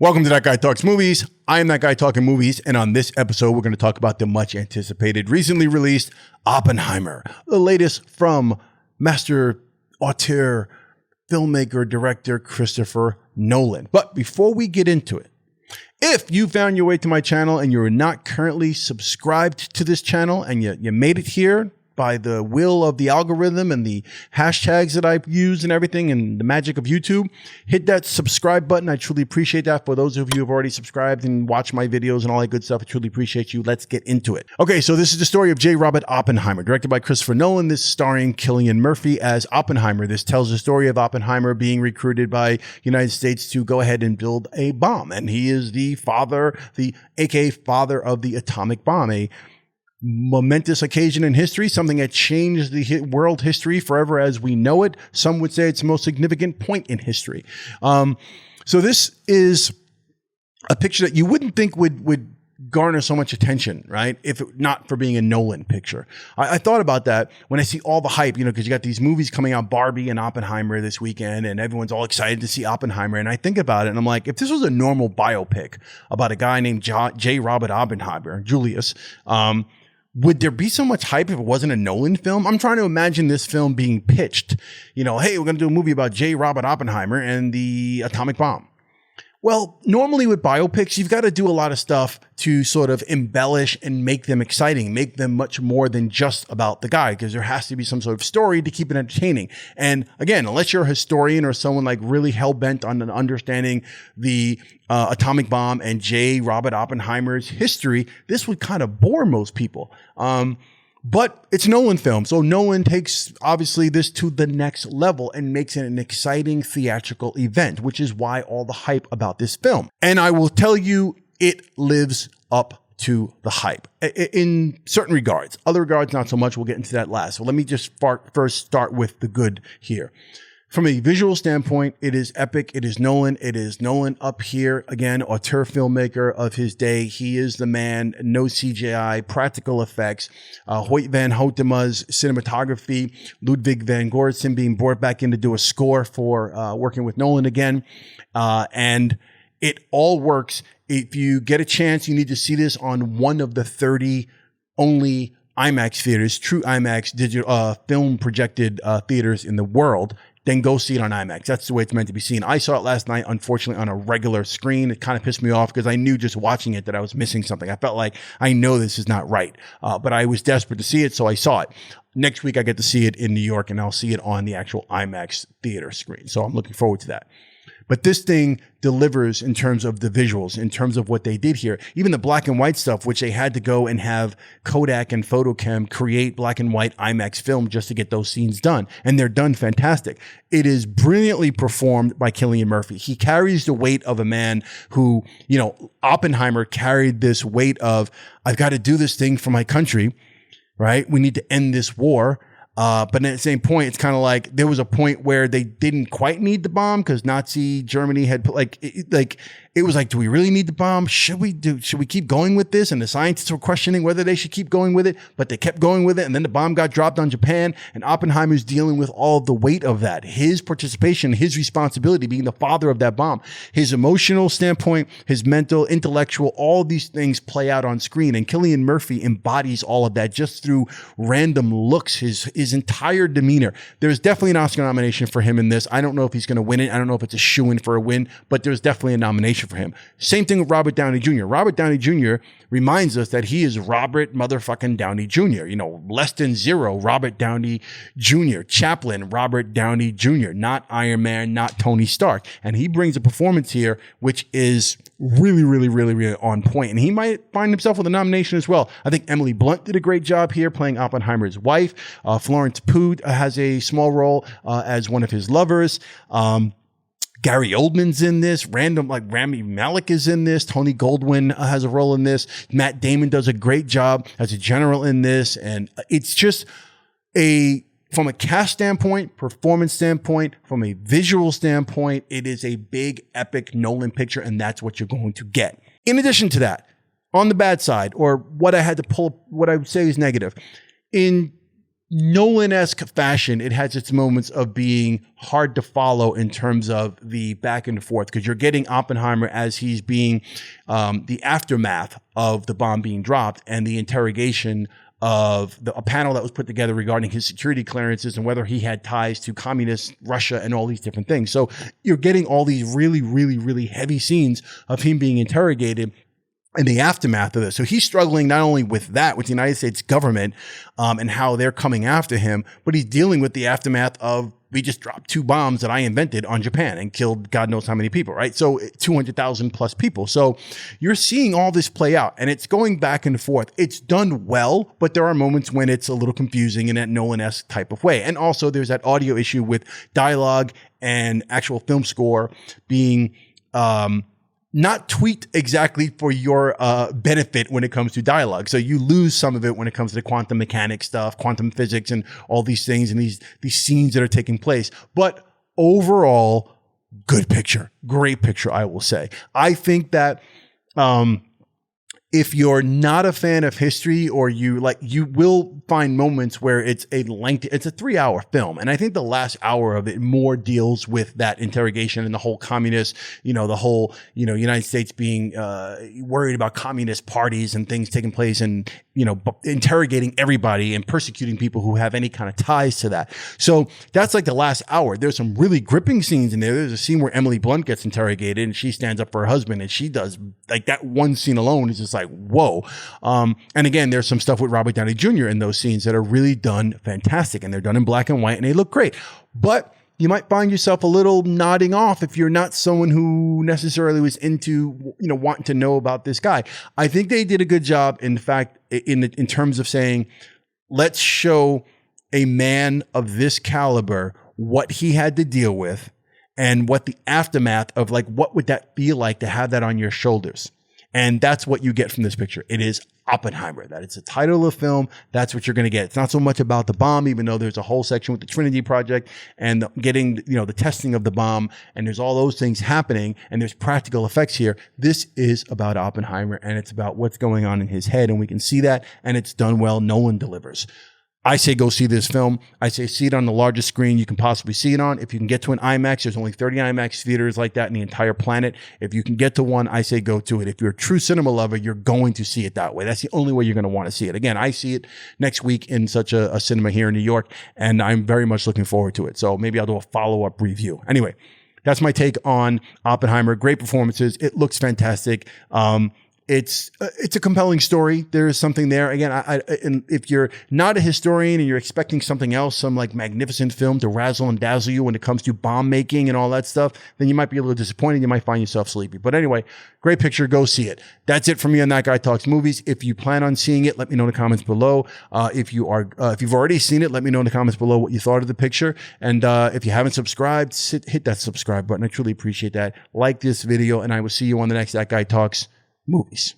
Welcome to That Guy Talks Movies. I am That Guy Talking Movies, and on this episode, we're going to talk about the much anticipated, recently released Oppenheimer, the latest from master auteur, filmmaker, director Christopher Nolan. But before we get into it, if you found your way to my channel and you're not currently subscribed to this channel and you made it here by the will of the algorithm and the hashtags that I use and everything and the magic of YouTube, hit that subscribe button. I truly appreciate that. For those of you who have already subscribed and watched my videos and all that good stuff, I truly appreciate you. Let's get into it. Okay, so this is the story of J. Robert Oppenheimer, directed by Christopher Nolan. This starring Cillian Murphy as Oppenheimer. This tells the story of Oppenheimer being recruited by United States to go ahead and build a bomb. And he is the father, the aka father of the atomic bomb, a momentous occasion in history, something that changed the world history forever as we know it. Some would say it's the most significant point in history. So this is a picture that you wouldn't think would garner so much attention, right? If it not for being a Nolan picture. I thought about that when I see all the hype, because you got these movies coming out, Barbie and Oppenheimer this weekend, and everyone's all excited to see Oppenheimer. And I think about it and I'm like, if this was a normal biopic about a guy named J. Robert Oppenheimer, Julius, would there be so much hype if it wasn't a Nolan film? I'm trying to imagine this film being pitched, hey, we're going to do a movie about J. Robert Oppenheimer and the atomic bomb. Well, normally with biopics, you've got to do a lot of stuff to sort of embellish and make them exciting, make them much more than just about the guy, because there has to be some sort of story to keep it entertaining. And again, unless you're a historian or someone like really hell-bent on understanding the atomic bomb and J. Robert Oppenheimer's history, this would kind of bore most people. But it's a Nolan film. So Nolan takes, obviously, this to the next level and makes it an exciting theatrical event, which is why all the hype about this film. And I will tell you, it lives up to the hype in certain regards. Other regards, not so much. We'll get into that last. So let me just first start with the good here. From a visual standpoint, it is epic. It is Nolan. It is Nolan up here. Again, auteur filmmaker of his day. He is the man. No CGI, practical effects. Hoyt van Hoytema's cinematography. Ludwig van Goritsen being brought back in to do a score for working with Nolan again. And it all works. If you get a chance, you need to see this on one of the 30 only IMAX theaters, true IMAX digital film projected theaters in the world. Then go see it on IMAX. That's the way it's meant to be seen. I saw it last night, unfortunately, on a regular screen. It kind of pissed me off because I knew just watching it that I was missing something. I felt like I know this is not right, but I was desperate to see it, so I saw it. Next week, I get to see it in New York, and I'll see it on the actual IMAX theater screen. So I'm looking forward to that. But this thing delivers in terms of the visuals, in terms of what they did here. Even the black and white stuff, which they had to go and have Kodak and Photochem create black and white IMAX film just to get those scenes done. And they're done fantastic. It is brilliantly performed by Cillian Murphy. He carries the weight of a man who, Oppenheimer carried this weight of, I've got to do this thing for my country, right? We need to end this war. But at the same point, it's kind of like there was a point where they didn't quite need the bomb because Nazi Germany had it was like, do we really need the bomb? Should we keep going with this? And the scientists were questioning whether they should keep going with it, but they kept going with it. And then the bomb got dropped on Japan, and Oppenheimer's dealing with all the weight of that, his participation, his responsibility, being the father of that bomb, his emotional standpoint, his mental, intellectual, all these things play out on screen. And Cillian Murphy embodies all of that just through random looks, his entire demeanor. There's definitely an Oscar nomination for him in this. I don't know if he's going to win it. I don't know if it's a shoo-in for a win, but there's definitely a nomination for him. Same thing with Robert Downey Jr. Robert Downey Jr. reminds us that he is Robert motherfucking Downey Jr. Less than zero, Robert Downey Jr. Chaplin, Robert Downey Jr., not Iron Man, not Tony Stark. And he brings a performance here which is really, really, really, really on point. And he might find himself with a nomination as well. I think Emily Blunt did a great job here playing Oppenheimer's wife. Florence Pugh has a small role as one of his lovers. Gary Oldman's in this. Rami Malek is in this. Tony Goldwyn has a role in this. Matt Damon does a great job as a general in this. And it's just from a cast standpoint, performance standpoint, from a visual standpoint, it is a big, epic Nolan picture, and that's what you're going to get. In addition to that, on the bad side, or what I would say is negative, in Nolan-esque fashion, it has its moments of being hard to follow in terms of the back and forth, because you're getting Oppenheimer as he's being the aftermath of the bomb being dropped and the interrogation of a panel that was put together regarding his security clearances and whether he had ties to communist Russia and all these different things. So you're getting all these really, really, really heavy scenes of him being interrogated in the aftermath of this. So he's struggling not only with that, with the United States government and how they're coming after him, but he's dealing with the aftermath of, we just dropped 2 bombs that I invented on Japan and killed God knows how many people, right? So 200,000 plus people. So you're seeing all this play out, and it's going back and forth. It's done well, but there are moments when it's a little confusing in that Nolan-esque type of way. And also there's that audio issue with dialogue and actual film score being not tweaked exactly for your benefit when it comes to dialogue. So you lose some of it when it comes to the quantum mechanics stuff, quantum physics, and all these things and these scenes that are taking place. But overall, good picture, great picture, I will say. I think that if you're not a fan of history, or you will find moments where it's a 3-hour film. And I think the last hour of it more deals with that interrogation and the whole communist, United States being worried about communist parties and things taking place and, interrogating everybody and persecuting people who have any kind of ties to that. So that's like the last hour. There's some really gripping scenes in there. There's a scene where Emily Blunt gets interrogated and she stands up for her husband, and she does, like, that one scene alone is just like, whoa. And again, there's some stuff with Robert Downey Jr. in those scenes that are really done fantastic, and they're done in black and white and they look great. But you might find yourself a little nodding off if you're not someone who necessarily was into, wanting to know about this guy. I think they did a good job, in fact, in terms of saying, let's show a man of this caliber what he had to deal with and what the aftermath of, like, what would that feel like to have that on your shoulders. And that's what you get from this picture. It is Oppenheimer. That it's the title of the film. That's what you're going to get. It's not so much about the bomb, even though there's a whole section with the Trinity Project and getting, the testing of the bomb. And there's all those things happening, and there's practical effects here. This is about Oppenheimer, and it's about what's going on in his head. And we can see that, and it's done well. Nolan delivers. I say go see this film. I say see it on the largest screen you can possibly see it on. If you can get to an IMAX, there's only 30 IMAX theaters like that in the entire planet. If you can get to one, I say go to it. If you're a true cinema lover, you're going to see it that way. That's the only way you're going to want to see it. Again, I see it next week in such a cinema here in New York, and I'm very much looking forward to it. So maybe I'll do a follow-up review. Anyway, that's my take on Oppenheimer. Great performances. It looks fantastic. It's a compelling story. There is something there. Again, and if you're not a historian and you're expecting something else, some like magnificent film to razzle and dazzle you when it comes to bomb making and all that stuff, then you might be a little disappointed. You might find yourself sleepy. But anyway, great picture. Go see it. That's it for me on That Guy Talks Movies. If you plan on seeing it, let me know in the comments below. If you've already seen it, let me know in the comments below what you thought of the picture. And if you haven't subscribed, hit that subscribe button. I truly appreciate that. Like this video, and I will see you on the next That Guy Talks Movies.